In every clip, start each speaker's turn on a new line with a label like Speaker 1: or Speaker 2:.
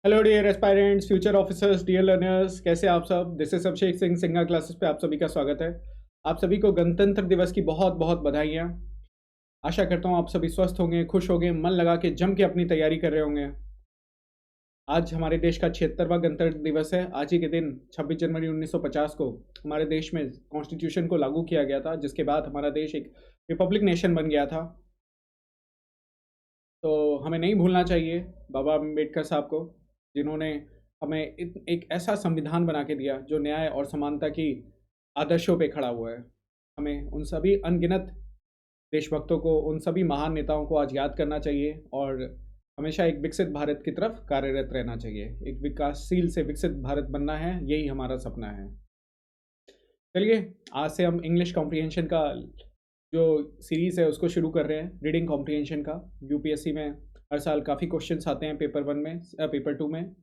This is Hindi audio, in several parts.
Speaker 1: Hello dear aspirants, future officers, dear learners, कैसे आप सब। दिस इज अभिषेक सिंह सिंगा क्लासेस पे आप सभी का स्वागत है। आप सभी को गणतंत्र दिवस की बहुत बहुत बधाइयाँ। आशा करता हूँ आप सभी स्वस्थ होंगे, खुश होंगे, मन लगा के जम के अपनी तैयारी कर रहे होंगे। आज हमारे देश का 76वां गणतंत्र दिवस है। आज ही के दिन 26 जनवरी 1950 को हमारे देश में कॉन्स्टिट्यूशन को लागू किया गया था, जिसके बाद हमारा देश एक रिपब्लिक नेशन बन गया था। तो हमें नहीं भूलना चाहिए बाबा अम्बेडकर साहब को, जिन्होंने हमें एक ऐसा संविधान बना के दिया जो न्याय और समानता की आदर्शों पे खड़ा हुआ है। हमें उन सभी अनगिनत देशभक्तों को, उन सभी महान नेताओं को आज याद करना चाहिए और हमेशा एक विकसित भारत की तरफ कार्यरत रहना चाहिए। एक विकासशील से विकसित भारत बनना है, यही हमारा सपना है। चलिए, आज से हम इंग्लिश कॉम्प्रिहेंशन का जो सीरीज़ है उसको शुरू कर रहे हैं, रीडिंग कॉम्प्रिहेंशन का। यूपीएससी में हर साल काफ़ी क्वेश्चंस आते हैं, पेपर 1 में, पेपर 2 में।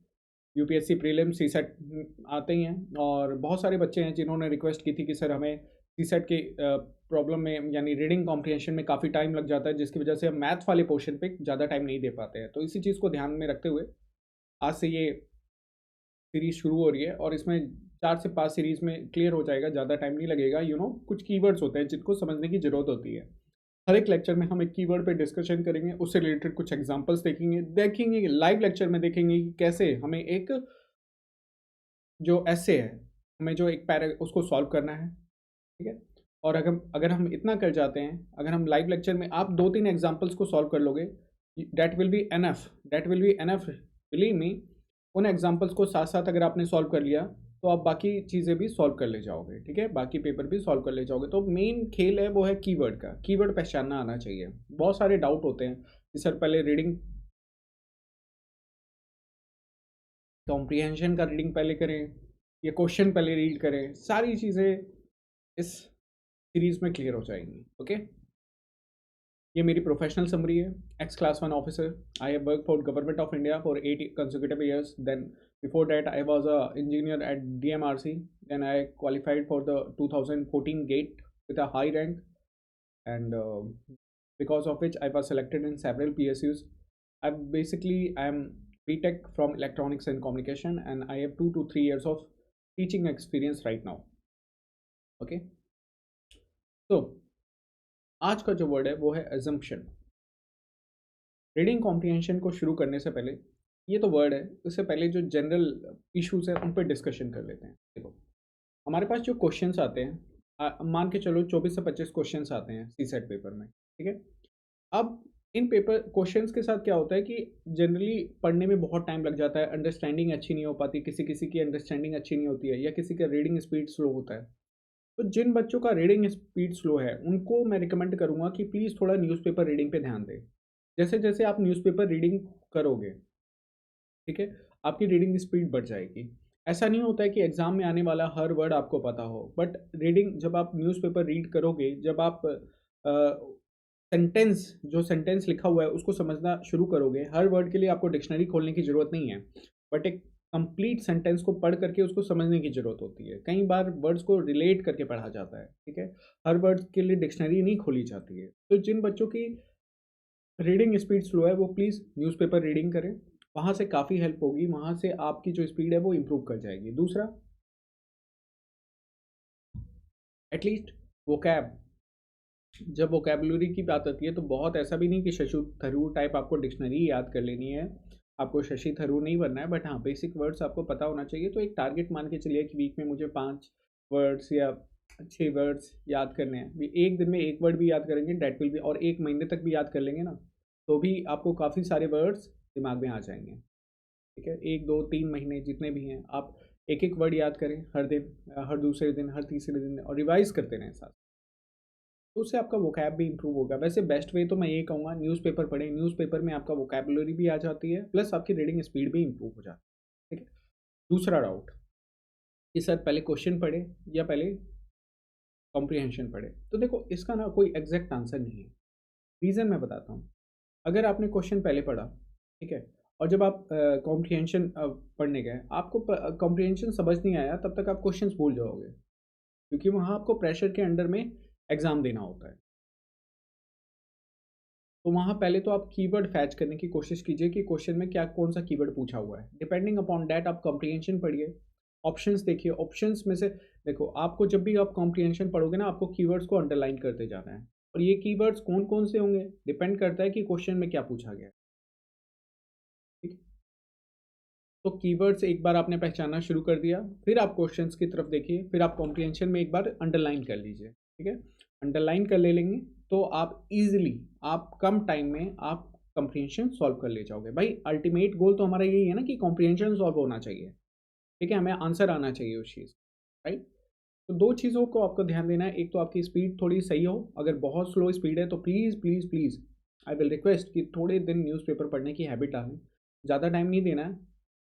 Speaker 1: यूपीएससी प्रीलिम, सीसेट आते ही हैं और बहुत सारे बच्चे हैं जिन्होंने रिक्वेस्ट की थी कि सर हमें सीसेट के प्रॉब्लम में यानी रीडिंग कॉम्प्रिहेंशन में काफ़ी टाइम लग जाता है, जिसकी वजह से हम मैथ वाले पोर्शन पे ज़्यादा टाइम नहीं दे पाते हैं। तो इसी चीज़ को ध्यान में रखते हुए आज से ये सीरीज़ शुरू हो रही है और इसमें 4 से 5 सीरीज़ में क्लियर हो जाएगा, ज़्यादा टाइम नहीं लगेगा। कुछ कीवर्ड्स होते हैं जिनको समझने की ज़रूरत होती है। हर एक लेक्चर में हम एक कीवर्ड पे डिस्कशन करेंगे, उससे रिलेटेड कुछ एग्जांपल्स देखेंगे लाइव लेक्चर में देखेंगे कि कैसे हमें एक जो ऐसे है, हमें जो एक पैरा उसको सॉल्व करना है, ठीक है। और अगर हम इतना कर जाते हैं, अगर हम लाइव लेक्चर में आप 2-3 एग्जांपल्स को सॉल्व कर लोगे, that will be enough believe me. उन एग्जांपल्स को साथ साथ अगर आपने सॉल्व कर लिया तो आप बाकी चीज़ें भी सॉल्व कर ले जाओगे, ठीक है। बाकी पेपर भी सॉल्व कर ले जाओगे। तो मेन खेल है वो है कीवर्ड का। कीवर्ड पहचानना आना चाहिए। बहुत सारे डाउट होते हैं कि सर पहले रीडिंग कॉम्प्रिहेंशन का रीडिंग पहले करें या क्वेश्चन पहले रीड करें। सारी चीज़ें इस सीरीज में क्लियर हो जाएंगी, ओके। ये मेरी प्रोफेशनल समरी है। X class 1 officer. I have work for government of India for 8 consecutive years. Then before that I was a engineer at DMRC. Then I qualified for the 2014 GATE with a high rank, and because of which I was selected in several PSUs. I am BTech from Electronics and Communication, and I have 2 to 3 years of teaching experience right now. Okay. So आज का जो वर्ड है वो है assumption. रीडिंग कॉम्प्रिहेंशन को शुरू करने से पहले, ये तो वर्ड है, उससे पहले जो जनरल इश्यूज है उन पर डिस्कशन कर लेते हैं। देखो, हमारे पास जो क्वेश्चंस आते हैं, मान के चलो 24 से 25 क्वेश्चंस आते हैं सीसेट पेपर में, ठीक है। अब इन पेपर क्वेश्चंस के साथ क्या होता है कि जनरली पढ़ने में बहुत टाइम लग जाता है, अंडरस्टैंडिंग अच्छी नहीं हो पाती, किसी किसी की अंडरस्टैंडिंग अच्छी नहीं होती है, या किसी का रीडिंग स्पीड स्लो होता है। तो जिन बच्चों का रीडिंग स्पीड स्लो है उनको मैं रिकमेंड करूँगा कि प्लीज़ थोड़ा न्यूज़पेपर रीडिंग पे ध्यान दें। जैसे जैसे आप न्यूज़पेपर रीडिंग करोगे, ठीक है, आपकी रीडिंग स्पीड बढ़ जाएगी। ऐसा नहीं होता है कि एग्ज़ाम में आने वाला हर वर्ड आपको पता हो, बट रीडिंग जब आप न्यूज़पेपर रीड करोगे, जब आप जो सेंटेंस लिखा हुआ है उसको समझना शुरू करोगे, हर वर्ड के लिए आपको डिक्शनरी खोलने की ज़रूरत नहीं है, बट एक कंप्लीट सेंटेंस को पढ़ करके उसको समझने की ज़रूरत होती है। कई बार वर्ड्स को रिलेट करके पढ़ा जाता है, ठीक है। हर वर्ड के लिए डिक्शनरी नहीं खोली जाती है। तो जिन बच्चों की रीडिंग स्पीड स्लो है वो प्लीज़ न्यूज़पेपर रीडिंग करें, वहाँ से काफ़ी हेल्प होगी, वहाँ से आपकी जो स्पीड है वो इम्प्रूव कर जाएगी। दूसरा, एटलीस्ट वोकैब, जब वोकैबुलरी की बात आती है तो बहुत ऐसा भी नहीं कि शशि थरूर टाइप आपको डिक्शनरी याद कर लेनी है, आपको शशि थरूर नहीं बनना है, बट हाँ बेसिक वर्ड्स आपको पता होना चाहिए। तो एक टारगेट मान के चलिए कि वीक में मुझे 5 वर्ड्स या 6 वर्ड्स याद करने हैं। एक दिन में एक वर्ड भी याद करेंगे डेट विल बी, और एक महीने तक भी याद कर लेंगे ना, तो भी आपको काफ़ी सारे वर्ड्स दिमाग में आ जाएंगे, ठीक है। 1 2 3 महीने जितने भी हैं, आप एक एक वर्ड याद करें हर दिन, हर दूसरे दिन, हर तीसरे दिन, और रिवाइज करते रहें साथ, तो उससे आपका वोकैब भी इंप्रूव होगा। वैसे बेस्ट वे तो मैं ये कहूँगा न्यूज़पेपर पढ़ें। न्यूज़पेपर में आपका वोकैबुलरी भी आ जाती है, प्लस आपकी रीडिंग स्पीड भी इंप्रूव हो जाती है, ठीक है। दूसरा डाउट कि सर पहले क्वेश्चन पढ़े या पहले कॉम्प्रिहेंशन पढ़े, तो देखो इसका ना कोई एग्जैक्ट आंसर नहीं है। रीज़न मैं बताता हूँ। अगर आपने क्वेश्चन पहले पढ़ा, ठीक है, और जब आप कॉम्प्रिहेंशन पढ़ने गए, आपको कॉम्प्रिहेंशन समझ नहीं आया, तब तक आप क्वेश्चंस भूल जाओगे, क्योंकि वहाँ आपको प्रेशर के अंडर में एग्ज़ाम देना होता है। तो वहाँ पहले तो आप कीवर्ड फैच करने की कोशिश कीजिए कि क्वेश्चन में क्या कौन सा कीवर्ड पूछा हुआ है। डिपेंडिंग अपॉन दैट आप कॉम्प्रिहेंशन पढ़िए, ऑप्शंस देखिए, ऑप्शंस में से देखो आपको जब भी आप कॉम्प्रिहेंशन पढ़ोगे ना, आपको कीवर्ड्स को अंडरलाइन करते जाना है, और ये कीवर्ड्स कौन कौन से होंगे डिपेंड करता है कि क्वेश्चन में क्या पूछा गया है। ठीक है? तो कीवर्ड्स एक बार आपने पहचानना शुरू कर दिया, फिर आप क्वेश्चंस की तरफ देखिए, फिर आप कॉम्प्रिहेंशन में एक बार अंडरलाइन कर लीजिए। ठीक है, अंडरलाइन कर ले लेंगे तो आप इजीली, आप कम टाइम में आप कॉम्प्रिहेंशन सॉल्व कर ले जाओगे। भाई अल्टीमेट गोल तो हमारा यही है ना कि कॉम्प्रिहेंशन सॉल्व होना चाहिए। ठीक है, हमें आंसर आना चाहिए उस चीज़, राइट। तो दो चीज़ों को आपको ध्यान देना है, एक तो आपकी स्पीड थोड़ी सही हो, अगर बहुत स्लो स्पीड है तो please please please I will request कि थोड़े दिन न्यूज़पेपर पढ़ने की हैबिट डालें। ज़्यादा टाइम नहीं देना है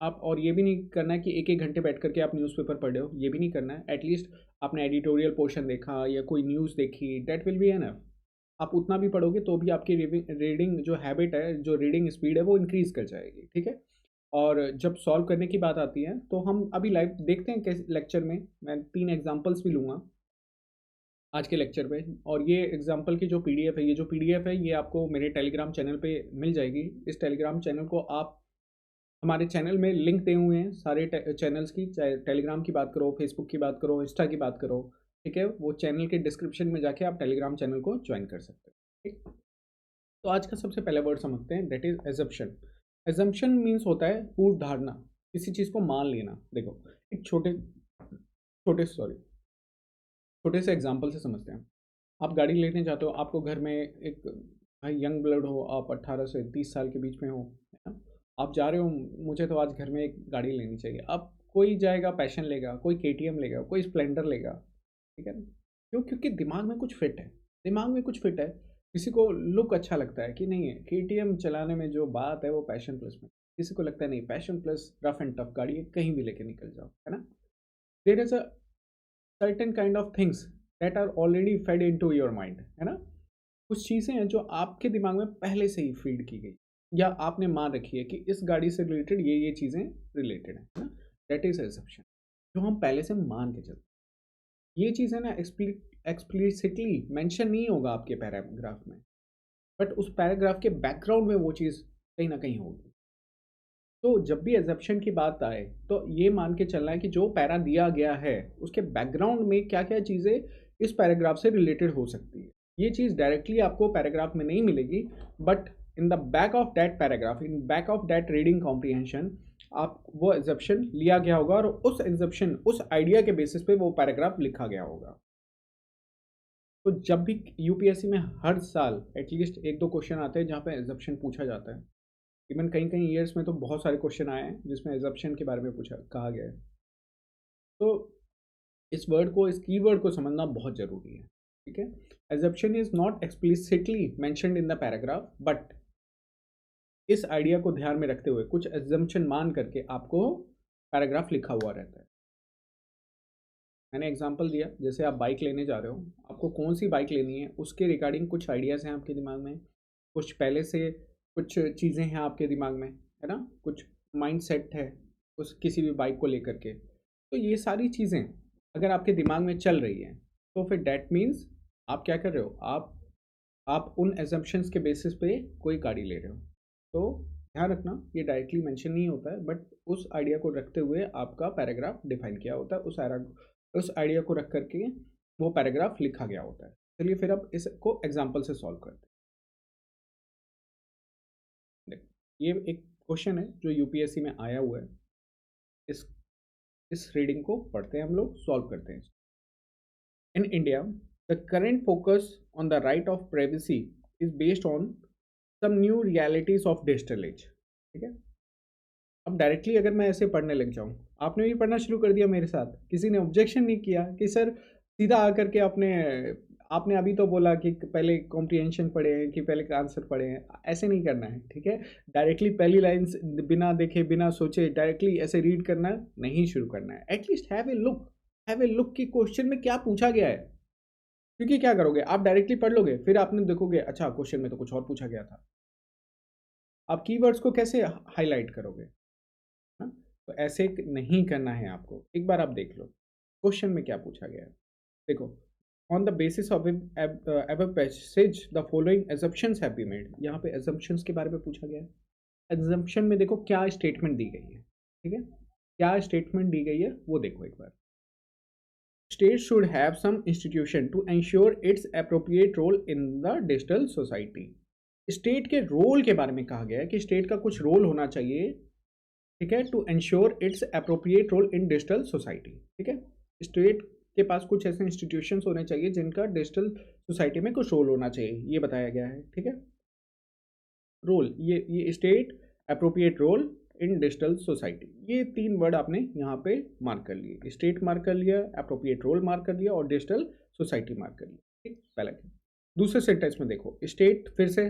Speaker 1: आप, और ये भी नहीं करना है कि एक एक घंटे बैठ करके आप न्यूज़पेपर पढ़ रहे हो, ये भी नहीं करना है। एटलीस्ट आपने एडिटोरियल पोर्शन देखा या कोई न्यूज़ देखी, दैट विल बी एनफ। आप उतना भी पढ़ोगे तो भी आपकी रीडिंग जो हैबिट है, जो रीडिंग स्पीड है, वो इंक्रीज़ कर जाएगी। ठीक है, और जब सॉल्व करने की बात आती है तो हम अभी लाइव देखते हैं कैसे लेक्चर में मैं 3 एग्जांपल्स भी लूँगा आज के लेक्चर में, और ये एग्जांपल की जो पीडीएफ है, ये जो पीडीएफ है ये आपको मेरे टेलीग्राम चैनल पे मिल जाएगी। इस टेलीग्राम चैनल को आप, हमारे चैनल में लिंक दिए हुए हैं सारे चैनल्स की, चाहे टेलीग्राम की बात करो, फेसबुक की बात करो, इंस्टा की बात करो। ठीक है, वो चैनल के डिस्क्रिप्शन में जाके आप टेलीग्राम चैनल को ज्वाइन कर सकते हैं। ठीक, तो आज का सबसे पहला वर्ड समझते हैं, that is assumption. Assumption means होता है पूर्व धारणा, किसी चीज़ को मान लेना। देखो एक छोटे छोटे सॉरी छोटे से एग्जांपल से समझते हैं। आप गाड़ी लेने जाते हो, आपको घर में एक भाई यंग ब्लड हो, आप 18 से 30 साल के बीच में हो, है ना, आप जा रहे हो, मुझे तो आज घर में एक गाड़ी लेनी चाहिए। अब कोई जाएगा पैशन लेगा, कोई केटीएम लेगा, कोई स्प्लेंडर लेगा। ठीक है ना, क्यों? क्योंकि दिमाग में कुछ फिट है, दिमाग में कुछ फिट है। किसी को लुक अच्छा लगता है कि नहीं है, केटीएम चलाने में जो बात है वो पैशन प्लस में, किसी को लगता है नहीं passion plus rough and tough गाड़ी है, कहीं भी लेके निकल जाओ, है ना। There is a certain kind of things that are already fed into your mind, है ना। कुछ चीज़ें हैं जो आपके दिमाग में पहले से ही फीड की गई, या आपने मान रखी है कि इस गाड़ी से रिलेटेड ये चीज़ें रिलेटेड है ना। दैट इज एजम्पशन, जो हम पहले से मान के चलते हैं। ये चीज़ें ना एक्सप्लिसिटली मेंशन नहीं होगा आपके पैराग्राफ में, बट उस पैराग्राफ के बैकग्राउंड में वो चीज़ कहीं ना कहीं होगी। तो जब भी एजम्पशन की बात आए तो ये मान के चलना है कि जो पैरा दिया गया है उसके बैकग्राउंड में क्या क्या चीज़ें इस पैराग्राफ से रिलेटेड हो सकती है। ये चीज़ डायरेक्टली आपको पैराग्राफ में नहीं मिलेगी, but in the back of that paragraph, in back of that reading comprehension, आप वो एजम्पशन लिया गया होगा, और उस एजम्पशन, उस आइडिया के बेसिस पे वो पैराग्राफ लिखा गया होगा। तो जब भी यूपीएससी में हर साल एटलीस्ट एक दो क्वेश्चन आते हैं जहाँ पे एजम्पशन पूछा जाता है, इवन कई कई ईयर्स में तो बहुत सारे क्वेश्चन आए हैं जिसमें एजम्पशन के बारे में पूछा कहा गया है। तो इस वर्ड को, इस कीवर्ड को समझना बहुत ज़रूरी है। ठीक है, assumption is not explicitly mentioned in the paragraph, but इस आइडिया को ध्यान में रखते हुए कुछ एजम्पशन मान करके आपको पैराग्राफ लिखा हुआ रहता है। मैंने एग्जांपल दिया, जैसे आप बाइक लेने जा रहे हो, आपको कौन सी बाइक लेनी है उसके रिगार्डिंग कुछ आइडियाज़ हैं आपके दिमाग में, कुछ पहले से कुछ चीज़ें हैं आपके दिमाग में, है ना, कुछ माइंड सेट है उस किसी भी बाइक को लेकर के। तो ये सारी चीज़ें अगर आपके दिमाग में चल रही हैं तो फिर डैट मीन्स आप क्या कर रहे हो, आप उन एजम्पशंस के बेसिस पे कोई गाड़ी ले रहे हो। तो ध्यान रखना, ये डायरेक्टली मेंशन नहीं होता है, बट उस आइडिया को रखते हुए आपका पैराग्राफ डिफाइन किया होता है, उस आइडिया को रख करके वो पैराग्राफ लिखा गया होता है। चलिए फिर अब इसको एग्जाम्पल से सॉल्व करते हैं। देखो, ये एक क्वेश्चन है जो यूपीएससी में आया हुआ है, इस रीडिंग को पढ़ते हैं, हम लोग सॉल्व करते हैं। In India the current focus on the right of privacy is based on some new realities of digital age. ठीक है, अब डायरेक्टली अगर मैं ऐसे पढ़ने लग जाऊं, आपने भी पढ़ना शुरू कर दिया मेरे साथ, किसी ने ऑब्जेक्शन नहीं किया कि सर सीधा आकर के आपने आपने अभी तो बोला कि पहले कॉम्प्रिहेंशन पढ़े हैं कि पहले आंसर पढ़े हैं, ऐसे नहीं करना है। ठीक है, डायरेक्टली पहली लाइन बिना देखे बिना सोचे डायरेक्टली ऐसे रीड करना नहीं शुरू करना है। एटलीस्ट हैव ए लुक कि क्वेश्चन में क्या पूछा गया है। क्योंकि क्या करोगे, आप डायरेक्टली पढ़ लोगे, फिर आपने देखोगे अच्छा क्वेश्चन में तो कुछ और पूछा गया था, आप कीवर्ड्स को कैसे हाईलाइट करोगे, हाँ? तो ऐसे नहीं करना है आपको। एक बार आप देख लो क्वेश्चन में क्या पूछा गया है। देखो, on the basis of above passage the following assumptions have been made। यहाँ पे assumptions के बारे में पूछा गया है। assumption में देखो क्या स्टेटमेंट दी गई है, ठीक है, क्या स्टेटमेंट दी गई है वो देखो एक बार। State should have some institution to ensure its appropriate role in the digital society। State के रोल के बारे में कहा गया है कि स्टेट का कुछ रोल होना चाहिए, ठीक है, to ensure its appropriate role in digital society. ठीक है, स्टेट के पास कुछ ऐसे इंस्टीट्यूशंस होने चाहिए जिनका डिजिटल सोसाइटी में कुछ रोल होना चाहिए, ये बताया गया है। ठीक है, रोल, ये state appropriate role in digital society, ये तीन वर्ड आपने यहाँ पे मार्क कर लिए। स्टेट मार्क कर लिया, अप्रोप्रिएट रोल मार्क कर लिया और डिजिटल सोसाइटी मार्क कर लिया। ठीक, पहला। दूसरे सेंटेंस में देखो, स्टेट फिर से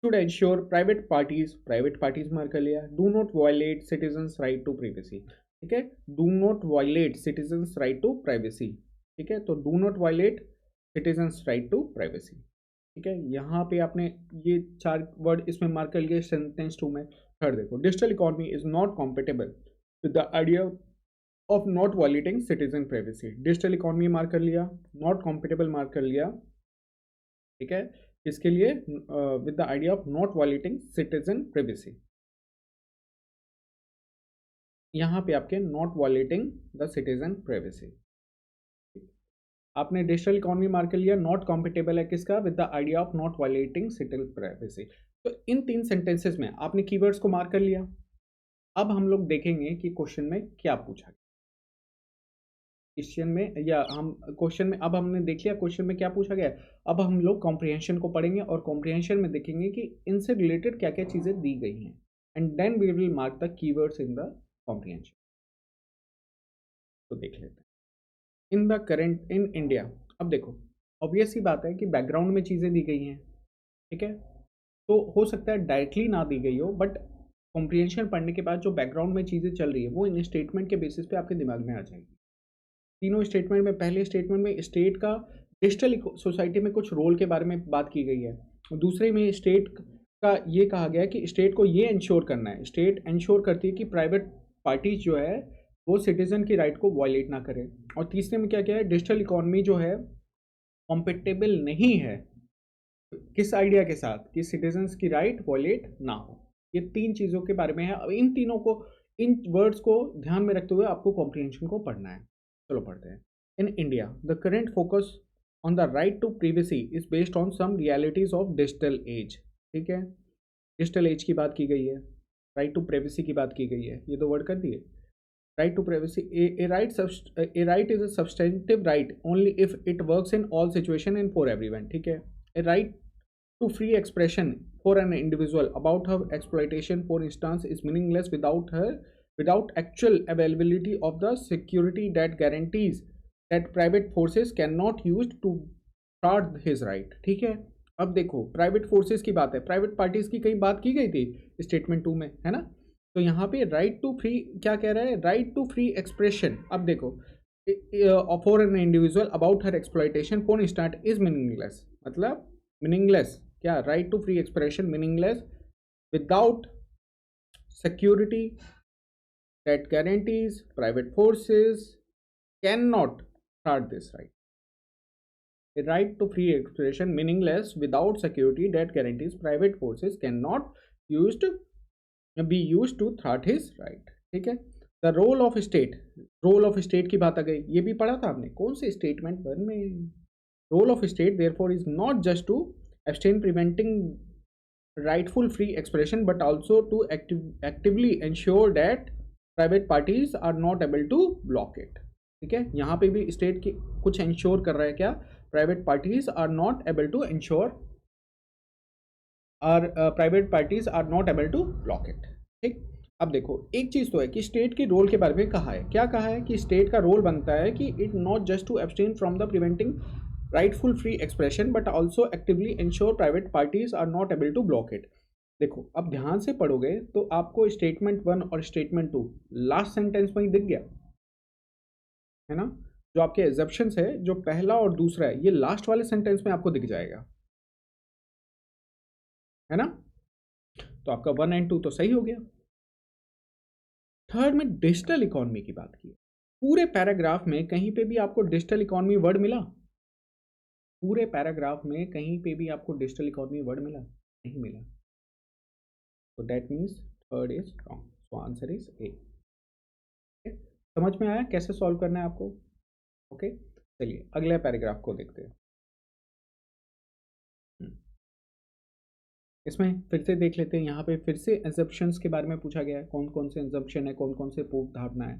Speaker 1: should ensure private parties mark कर लिया, do not violate citizens right to privacy। ठीक है, do not violate citizens right to privacy। ठीक है, तो do not violate citizens right to privacy। ठीक है, यहाँ पे आपने ये चार वर्ड इसमें मार्क कर लिए सेंटेंस 2 में। थर्ड देखो, digital economy is not compatible with the idea of not violating citizen privacy. Digital economy mark कर लिया, नॉट कॉम्पेटेबल मार्क कर लिया। ठीक है, इसके लिए with the idea of not violating citizen privacy, यहाँ पे आपके not violating the citizen privacy. आपने डिजिटल इकोनॉमी मार्क कर लिया, नॉट कॉम्पेटेबल है किसका, with the idea of not violating citizen privacy. तो इन तीन सेंटेंसेस में आपने कीवर्ड्स को मार्क कर लिया। अब हम लोग देखेंगे कि क्वेश्चन में क्या पूछा गया। क्वेश्चन में या हम क्वेश्चन में अब हमने देख लिया क्वेश्चन में क्या पूछा गया। अब हम लोग कॉम्प्रिहेंशन को पढ़ेंगे और कॉम्प्रिहेंशन में देखेंगे कि इनसे रिलेटेड क्या क्या चीज़ें दी गई हैं, and then we will mark the keywords in the comprehension. तो देख लेते हैं in the current in India. अब देखो, ऑब्वियस सी बात है कि बैकग्राउंड में चीज़ें दी गई हैं, ठीक है, तो हो सकता है डायरेक्टली ना दी गई हो, बट कॉम्प्रिहेंशन पढ़ने के बाद जो बैकग्राउंड में चीज़ें चल रही है वो इन स्टेटमेंट के बेसिस पे आपके दिमाग में आ जाएगी। तीनों स्टेटमेंट में, पहले स्टेटमेंट में स्टेट का डिजिटल सोसाइटी में कुछ रोल के बारे में बात की गई है, दूसरे में स्टेट का ये कहा गया है कि स्टेट को ये इंश्योर करना है, स्टेट इंश्योर करती है कि प्राइवेट पार्टीज जो है वो सिटीजन की राइट को वायलेट ना करें, और तीसरे में क्या क्या है, डिजिटल इकोनॉमी जो है कॉम्पेटेबल नहीं है किस आइडिया के साथ कि सिटीजन्स की राइट वायलेट ना हो। ये तीन चीज़ों के बारे में है। अब इन तीनों को, इन वर्ड्स को ध्यान में रखते हुए आपको कॉम्प्रिहेंशन को पढ़ना है। चलो पढ़ते हैं। In India the current focus on the right to privacy is based on some realities of digital age. ठीक है, डिजिटल एज की बात की गई है, राइट टू प्राइवेसी की बात की गई है, ये दो वर्ड कर दिए। Right to privacy, a right is a substantive right only if it works in all situation and for everyone. ठीक है, a right to free expression for an individual about her exploitation, for instance, is meaningless without actual availability of the security that guarantees that private forces cannot use to thwart his right। ठीक है, अब देखो प्राइवेट फोर्सेस की बात है, प्राइवेट पार्टीज की कई बात की गई थी स्टेटमेंट 2 में, है ना। तो यहाँ पे राइट टू फ्री क्या कह रहा है, राइट टू फ्री एक्सप्रेशन। अब देखो, for an individual about her exploitation for instant is meaningless, मतलब मीनिंगलेस क्या, right to free expression meaningless without security that guarantees private forces can not thwart this right. Right to free expression meaningless without security that guarantees private forces can not be used to thwart his right. ठीक है, the role of state, role of state की बात आ गई, ये भी पढ़ा था आपने, कौन से स्टेटमेंट 1 में। Role of state therefore is not just to abstain preventing rightful free expression but also to actively ensure that private parties are not able to block it। ठीक है, यहाँ पे भी स्टेट की कुछ इंश्योर कर रहा है क्या, private parties are not able to ensure private parties are not able to block it. ठीक, अब देखो एक चीज़ तो है कि स्टेट के रोल के बारे में कहा है, क्या कहा है कि स्टेट का रोल बनता है कि it not just to abstain from the preventing rightful free expression but also actively ensure private parties are not able to block it। देखो अब ध्यान से पढ़ोगे तो आपको स्टेटमेंट 1 और स्टेटमेंट 2 लास्ट सेंटेंस में ही दिख गया है ना। जो आपके एग्जप्शंस है, जो पहला और दूसरा है, ये लास्ट वाले सेंटेंस में आपको दिख जाएगा, है ना। तो आपका 1 और 2 तो सही हो गया। थर्ड में डिजिटल इकोनॉमी की बात की, पूरे पैराग्राफ में कहीं पे भी आपको डिजिटल इकोनॉमी वर्ड मिला, पूरे पैराग्राफ में कहीं पे भी आपको डिजिटल इकोनॉमी वर्ड मिला? नहीं मिला। तो that means third is wrong, so answer is a. समझ में आया कैसे सॉल्व करना है आपको? ओके, चलिए अगले पैराग्राफ को देखते हैं। इसमें फिर से देख लेते हैं, यहाँ पे फिर से assumptions के बारे में पूछा गया है, कौन कौन से assumption है, कौन कौन से पूर्व धारणा है।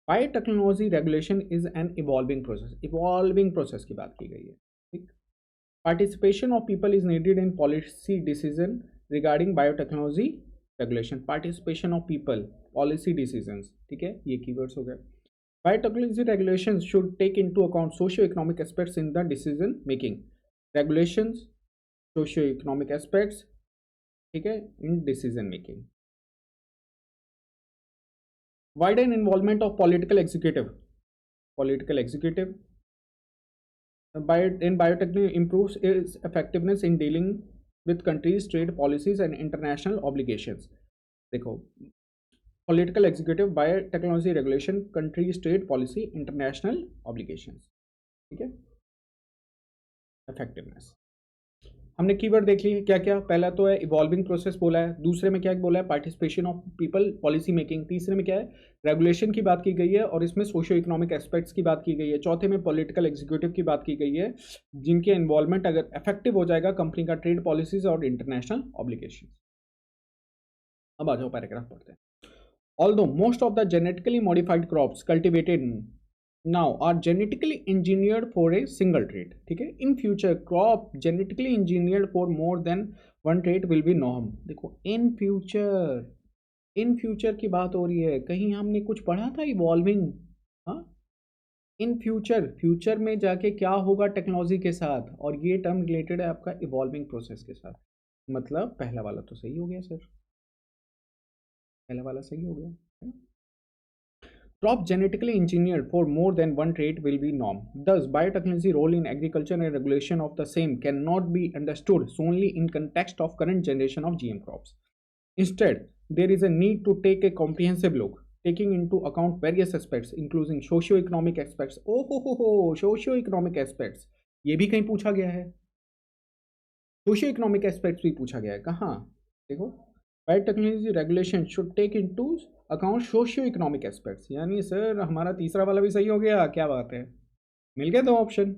Speaker 1: Biotechnology regulation is an evolving process, evolving process की बात की गई है, ठीक। Participation of people is needed in policy decision regarding biotechnology regulation, participation of people policy decisions, ठीक है, ये कीवर्ड्स हो गए। Biotechnology regulation should take into account socio economic aspects in the decision making, regulations socio economic aspects, ठीक है, in decision making. Widen involvement of political executive in biotechnology improves its effectiveness in dealing with countries' trade policies and international obligations. देखो, political executive, biotechnology regulation, countries' trade policy, international obligations, ठीक है, effectiveness। हमने कीवर्ड देख लिए क्या क्या, पहला तो है इवॉल्विंग प्रोसेस बोला है, दूसरे में क्या बोला है participation of people policy making, तीसरे में क्या है रेगुलेशन की बात की गई है और इसमें सोशियो इकोनॉमिक एस्पेक्ट्स की बात की गई है, चौथे में पॉलिटिकल एग्जीक्यूटिव की बात की गई है जिनके इन्वॉल्वमेंट अगर इफेक्टिव हो जाएगा कंपनी का ट्रेड पॉलिसीज और इंटरनेशनल ऑब्लिगेशन। अब आ जाओ पैराग्राफ पढ़ते हैं। Although most of the genetically modified crops cultivated now are genetically engineered for a single trait, ठीक है, in future crop genetically engineered for more than one trait will be norm। देखो in future की बात हो रही है, कहीं हमने कुछ पढ़ा था इवॉल्विंग? हाँ, इन फ्यूचर में जाके क्या होगा टेक्नोलॉजी के साथ, और ये टर्म रिलेटेड है आपका इवॉल्विंग प्रोसेस के साथ, मतलब पहला वाला तो सही हो गया सर, पहला वाला सही हो गया। Crop genetically engineered for more than one trait will be norm. Thus, biotechnology role in agriculture and regulation of the same cannot be understood solely in context of current generation of GM crops. Instead, there is a need to take a comprehensive look, taking into account various aspects, including socio-economic aspects. socio-economic aspects. ये भी कहीं पूछा गया है, socio-economic aspects भी पूछा गया है, कहाँ देखो, biotechnology regulation should take into account socio economic aspects, यानी सर हमारा तीसरा वाला भी सही हो गया, क्या बात है, मिल गए दो option.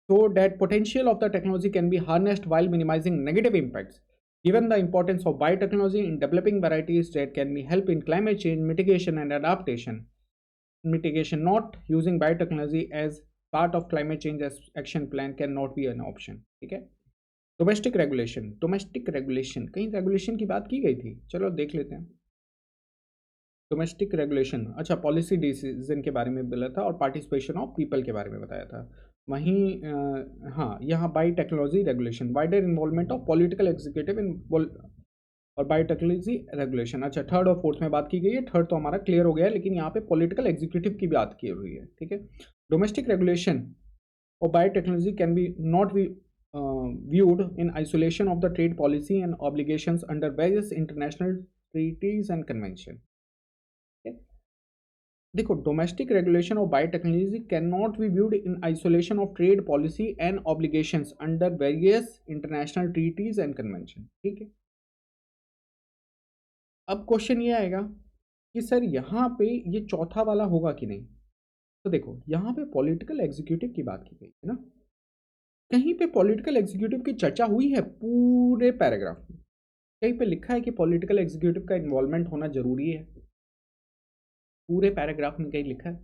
Speaker 1: So that potential of the technology can be harnessed while minimising negative impacts, given the importance of biotechnology in developing varieties that can be help in climate change mitigation and adaptation mitigation, not using biotechnology as part of climate change as action plan cannot be an option, ठीक है। डोमेस्टिक रेगुलेशन, कहीं रेगुलेशन की बात की गई थी, चलो देख लेते हैं। डोमेस्टिक रेगुलेशन, अच्छा, पॉलिसी डिसीजन के बारे में बोला था और पार्टिसिपेशन ऑफ पीपल के बारे में बताया था। वहीं हाँ, यहाँ biotechnology regulation, wider involvement of political executive इन और बायोटेक्नोलॉजी रेगुलेशन। अच्छा, थर्ड और फोर्थ में बात की गई है, थर्ड तो हमारा क्लियर हो गया है, लेकिन यहाँ पे पॉलिटिकल एग्जीक्यूटिव की बात की हुई है, ठीक है। डोमेस्टिक रेगुलेशन और biotechnology can be not be viewed in isolation of the trade policy and obligations under various international treaties and convention। देखो, domestic regulation of biotechnology can not be viewed in isolation of trade policy and obligations under various international treaties and convention, ठीक है। अब क्वेश्चन ये आएगा कि सर यहाँ पे ये चौथा वाला होगा कि नहीं, तो देखो यहाँ पे पॉलिटिकल एग्जीक्यूटिव की बात की गई है ना, कहीं पे पॉलिटिकल एग्जीक्यूटिव की चर्चा हुई है पूरे पैराग्राफ में, कहीं पे लिखा है कि पॉलिटिकल एग्जीक्यूटिव का इन्वॉल्वमेंट होना जरूरी है, पूरे पैराग्राफ में कहीं लिखा है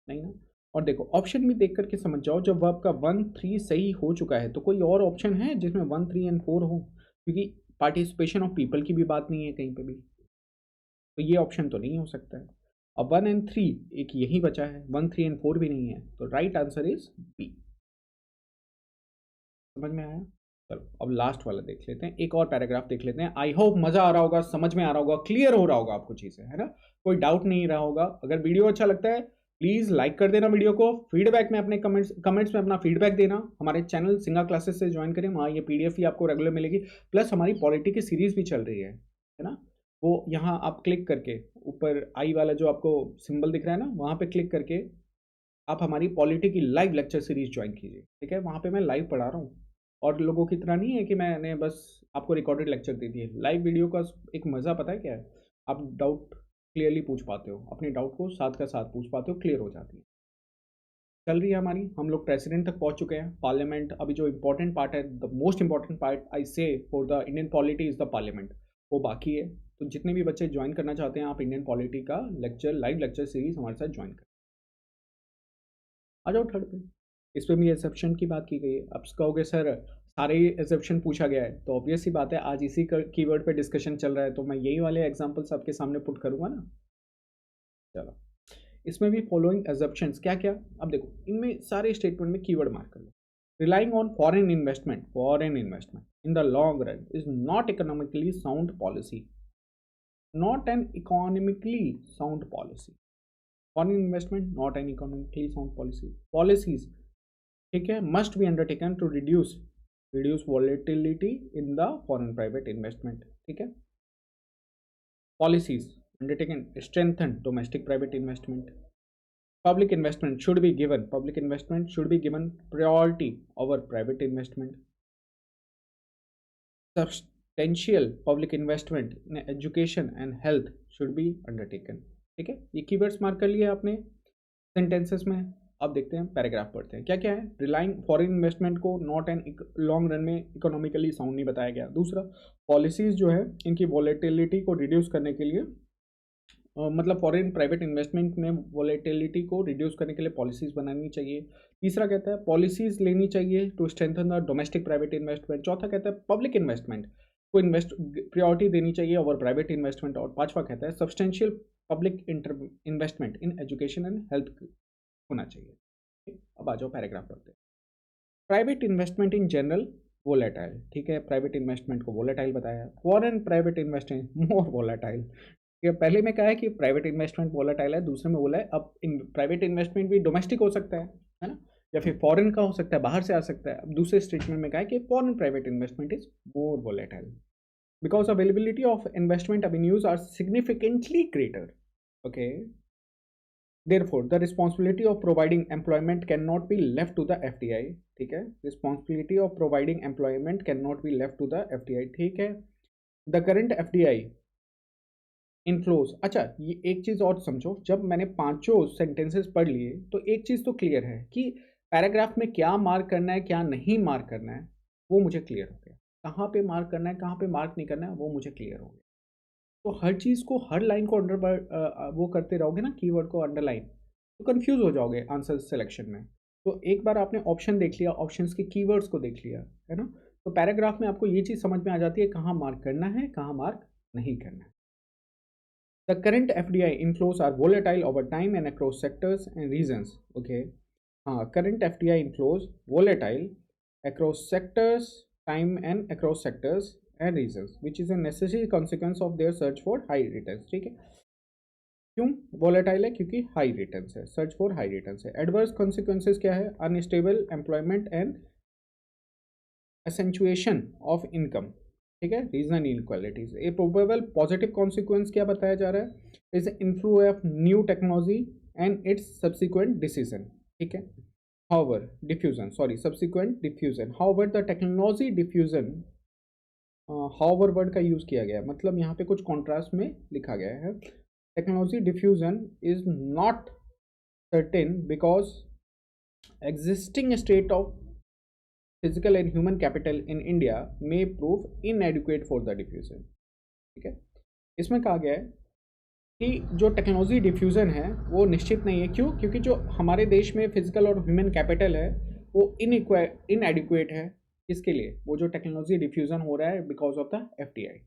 Speaker 1: नहीं ना। और देखो ऑप्शन भी देख करके समझ जाओ, जब वर्ब का 1, 3 सही हो चुका है तो कोई और ऑप्शन है जिसमें 1, 3 एंड 4 हो, क्योंकि पार्टिसिपेशन ऑफ पीपल की भी बात नहीं है कहीं पे भी, तो ये ऑप्शन तो नहीं हो सकता है। अब 1 एंड 3 एक यही बचा है, 1, 3 एंड 4 भी नहीं है, तो राइट आंसर इज बी। समझ में आया? चलो अब लास्ट वाला देख लेते हैं, एक और पैराग्राफ देख लेते हैं। आई होप मजा आ रहा होगा, समझ में आ रहा होगा, क्लियर हो रहा होगा आपको चीजें, है ना, कोई डाउट नहीं रहा होगा। अगर वीडियो अच्छा लगता है प्लीज लाइक कर देना वीडियो को, फीडबैक में अपने कमेंट्स में अपना फीडबैक देना। हमारे चैनल सिंगा क्लासेस से ज्वाइन करें, वहाँ ये पीडीएफ ही आपको रेगुलर मिलेगी, प्लस हमारी पॉलिटी की सीरीज भी चल रही है ना, वो यहाँ आप क्लिक करके ऊपर आई वाला जो आपको सिंबल दिख रहा है ना, वहाँ पे क्लिक करके आप हमारी पॉलिटी की लाइव लेक्चर सीरीज ज्वाइन कीजिए, ठीक है। वहाँ पे मैं लाइव पढ़ा रहा हूँ, और लोगों की तरह नहीं है कि मैंने बस आपको रिकॉर्डेड लेक्चर दे दिए। लाइव वीडियो का एक मज़ा पता है क्या है, आप डाउट क्लियरली पूछ पाते हो, अपने डाउट को साथ का साथ पूछ पाते हो, क्लियर हो जाती है। चल रही है हमारी, हम लोग प्रेसिडेंट तक पहुंच चुके हैं। पार्लियामेंट, अभी जो इंपॉर्टेंट पार्ट है, the most important part I say for the Indian polity is the parliament, वो बाकी है। तो जितने भी बच्चे ज्वाइन करना चाहते हैं, आप इंडियन पॉलिटी का लेक्चर, लाइव लेक्चर सीरीज हमारे साथ ज्वाइन करें। आ जाओ थर्ड पे, इस पे भी एसेप्शन की बात की गई है। अब कहोगे सर सारे ही एसेप्शन पूछा गया है, तो ऑब्वियस सी बात है आज इसी कीवर्ड पे डिस्कशन चल रहा है, तो मैं यही वाले एग्जांपल्स आपके सामने पुट करूंगा ना। चलो, इसमें भी फॉलोइंग एजप्शंस क्या क्या, अब देखो इनमें सारे स्टेटमेंट में कीवर्ड मार्क कर लो। Relying on foreign investment in the long run is not economically sound policy, not an economically sound policy. Foreign investment not an economically sound policy. Policies, ठीक है, must be undertaken to reduce volatility in the foreign private investment, ठीक है। Policies undertaken strengthen domestic private investment. Public investment should be given priority over private investment. Substantial public investment in education and health should be undertaken. ठीक है, ये कीवर्ड्स मार्क कर लिए आपने सेंटेंसेस में। अब देखते हैं, पैराग्राफ पढ़ते हैं क्या क्या है। रिलाइंग फॉरेन इन्वेस्टमेंट को नॉट एंड लॉन्ग रन में इकोनॉमिकली साउंड नहीं बताया गया। दूसरा, पॉलिसीज जो है इनकी वॉलेटिलिटी को रिड्यूस करने के लिए, मतलब फॉरेन प्राइवेट इन्वेस्टमेंट में वॉलेटिलिटी को रिड्यूस करने के लिए पॉलिसीज़ बनानी चाहिए। तीसरा कहता है पॉलिसीज़ लेनी चाहिए to strengthen the domestic private investment. चौथा कहता है पब्लिक इन्वेस्टमेंट को प्रायोरिटी देनी चाहिए ओवर प्राइवेट इन्वेस्टमेंट। और पांचवा कहता है substantial public investment in education and health होना चाहिए। अब आ जाओ पैराग्राफ पढ़ते हैं। Private investment in general volatile, ठीक है, प्राइवेट इन्वेस्टमेंट को वोलेटाइल बताया। फॉरेन प्राइवेट इन्वेस्टमेंट मोर वोलेटाइल। पहले में कहा है कि प्राइवेट इन्वेस्टमेंट वोलेटाइल है, दूसरे में बोला है अब प्राइवेट इन्वेस्टमेंट भी डोमेस्टिक हो सकता है ना, या फिर फॉरेन का हो सकता है, बाहर से आ सकता है। अब दूसरे स्टेटमेंट में कहा है कि foreign private investment is more volatile because availability of investment avenues are significantly greater. Okay, therefore the responsibility of providing employment cannot be left to the FDI, ठीक है, responsibility of providing employment cannot be left to the FDI, ठीक है। the current FDI इनफ्लोज, अच्छा ये एक चीज़ और समझो, जब मैंने पांचों सेंटेंसेस पढ़ लिए तो एक चीज़ तो क्लियर है कि पैराग्राफ में क्या मार्क करना है, क्या नहीं मार्क करना है, वो मुझे क्लियर हो गया। कहाँ पे मार्क करना है, कहाँ पे मार्क नहीं करना है, वो मुझे क्लियर हो गया। तो हर चीज़ को, हर लाइन को वो करते रहोगे ना, कीवर्ड को अंडरलाइन, तो कंफ्यूज हो जाओगे आंसर सिलेक्शन में। तो एक बार आपने ऑप्शन देख लिया, ऑप्शंस के कीवर्ड्स को देख लिया, है ना, तो पैराग्राफ में आपको ये चीज़ समझ में आ जाती है कहाँ मार्क करना है, कहाँ मार्क नहीं करना है। The current FDI inflows are volatile over time and across sectors and regions. Okay, current FDI inflows volatile across sectors, time and across sectors and regions, which is a necessary consequence of their search for high returns. ठीक है, क्यों volatile है? क्योंकि high returns है, search for high returns है। Adverse consequences क्या है? Unstable employment and accentuation of income, ठीक है, regional inequalities. A probable positive consequence क्या बताया जा रहा है? Is influx of new technology and its subsequent decision, ठीक है, however diffusion, sorry subsequent diffusion, however the technology diffusion, however word का यूज किया गया, मतलब यहाँ पे कुछ कॉन्ट्रास्ट में लिखा गया है। Technology diffusion is not certain because existing state of physical and human capital in India में prove inadequate for the diffusion, ठीक है। इसमें कहा गया है कि जो टेक्नोलॉजी डिफ्यूजन है वो निश्चित नहीं है। क्यों? क्योंकि जो हमारे देश में फिजिकल और ह्यूमन कैपिटल है वो इनएडिक्वेट है। किसके लिए? वो जो टेक्नोलॉजी डिफ्यूजन हो रहा है बिकॉज ऑफ द FDI।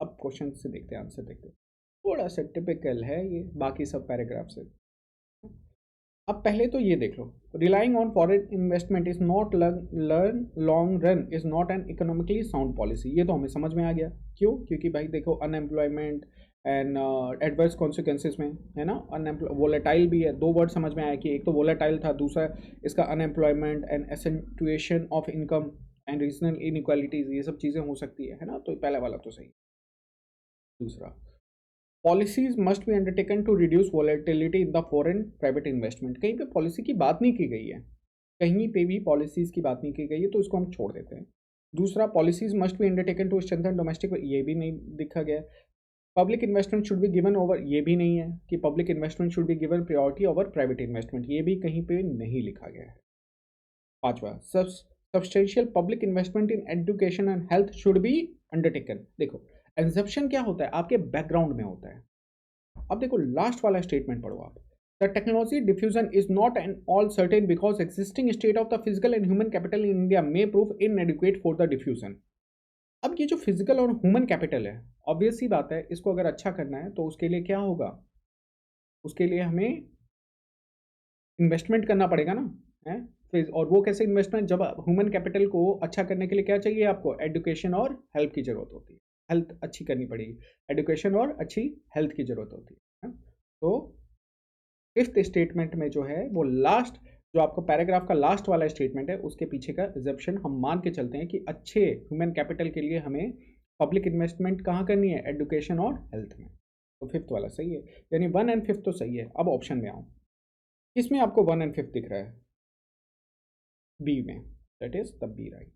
Speaker 1: अब क्वेश्चन से देखते हैं, आंसर देखते हैं, थोड़ा सा टिपिकल है ये बाकी सब पैराग्राफ से। अब पहले तो ये देख लो, relying on foreign investment is not long run is not an economically sound policy. ये तो हमें समझ में आ गया। क्यों? क्योंकि भाई देखो अनएम्प्लॉयमेंट एंड एडवर्स कॉन्सिक्वेंसेज में है ना, वोलेटाइल भी है, दो वर्ड समझ में आया कि एक तो वोलेटाइल था, दूसरा इसका unemployment and accentuation of income and regional inequalities, ये सब चीज़ें हो सकती है ना, तो पहला वाला तो सही। दूसरा policies must be undertaken to reduce volatility in the foreign private investment. कहीं पे पॉलिसी की बात नहीं की गई है, कहीं पे भी पॉलिसीज की बात नहीं की गई है, तो इसको हम छोड़ देते हैं। दूसरा, policies must be undertaken to strengthen domestic, ये भी नहीं दिखा गया। Public investment should be given over, ये भी नहीं है कि public investment should be given priority over private investment, ये भी कहीं पे नहीं लिखा गया है। पांचवा, substantial public investment in education and health should be undertaken. देखो एग्जेप्शन क्या होता है, आपके बैकग्राउंड में होता है। अब देखो लास्ट वाला स्टेटमेंट पढ़ो आप। The technology diffusion is not N all certain because existing state of the physical and human capital in India may prove inadequate for the diffusion. अब ये जो फिजिकल और ह्यूमन कैपिटल है, ऑब्वियस सी बात है, इसको अगर अच्छा करना है तो उसके लिए क्या होगा, उसके लिए हमें इन्वेस्टमेंट करना पड़ेगा ना, है। और वो कैसे इन्वेस्टमेंट, जब ह्यूमन कैपिटल को अच्छा करने के लिए क्या चाहिए आपको, एजुकेशन और हेल्प की जरूरत होती है, हेल्थ अच्छी करनी पड़ेगी, एजुकेशन और अच्छी हेल्थ की जरूरत होती है। तो फिफ्थ स्टेटमेंट में जो है वो लास्ट, जो आपको पैराग्राफ का लास्ट वाला स्टेटमेंट है, उसके पीछे का एग्जम्पशन हम मान के चलते हैं कि अच्छे ह्यूमन कैपिटल के लिए हमें पब्लिक इन्वेस्टमेंट कहाँ करनी है, एजुकेशन और हेल्थ में। तो फिफ्थ वाला सही है, यानी 1 और 5 तो सही है। अब ऑप्शन में आऊँ, इसमें आपको 1 और 5 दिख रहा है, बी में, that is the B right.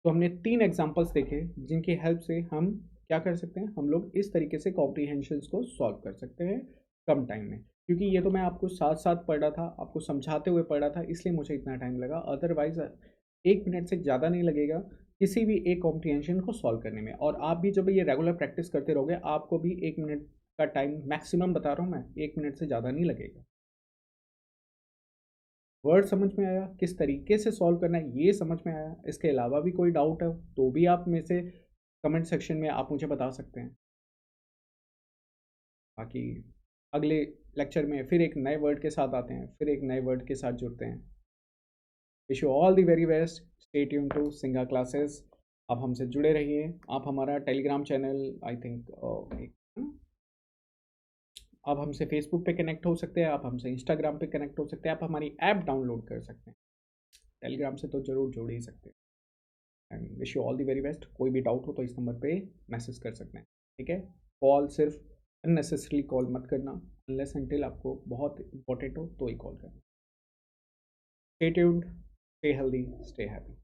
Speaker 1: तो हमने 3 एग्जांपल्स देखे जिनकी हेल्प से हम क्या कर सकते हैं, हम लोग इस तरीके से कॉम्प्रीहेंशंस को सॉल्व कर सकते हैं कम टाइम में। क्योंकि ये तो मैं आपको साथ साथ पढ़ रहा था, आपको समझाते हुए पढ़ रहा था, इसलिए मुझे इतना टाइम लगा। अदरवाइज 1 मिनट से ज़्यादा नहीं लगेगा किसी भी एक कॉम्प्रीहेंशन को सॉल्व करने में। और आप भी जब ये रेगुलर प्रैक्टिस करते रहोगे, आपको भी 1 मिनट का टाइम मैक्सिमम बता रहा हूँ मैं, 1 मिनट से ज़्यादा नहीं लगेगा। वर्ड समझ में आया, किस तरीके से सॉल्व करना है ये समझ में आया। इसके अलावा भी कोई डाउट है तो भी आप में से कमेंट सेक्शन में आप मुझे बता सकते हैं। बाकी अगले लेक्चर में फिर एक नए वर्ड के साथ आते हैं, फिर एक नए वर्ड के साथ जुड़ते हैं। Wish you all the very best, stay tune to सिंगा क्लासेस। आप हमसे जुड़े रहिए। आप हमारा टेलीग्राम चैनल, आई थिंक आप हमसे फेसबुक पे कनेक्ट हो सकते हैं, आप हमसे इंस्टाग्राम पे कनेक्ट हो सकते हैं, आप हमारी ऐप डाउनलोड कर सकते हैं। टेलीग्राम से तो जरूर जोड़ ही सकते हैं। And wish you all the very best. कोई भी डाउट हो तो इस नंबर पे मैसेज कर सकते हैं, ठीक है। कॉल सिर्फ अननेसेसरी कॉल मत करना, अनलेस अनटिल आपको बहुत इंपॉर्टेंट हो तो ही कॉल करना। Stay tuned, stay healthy, stay happy.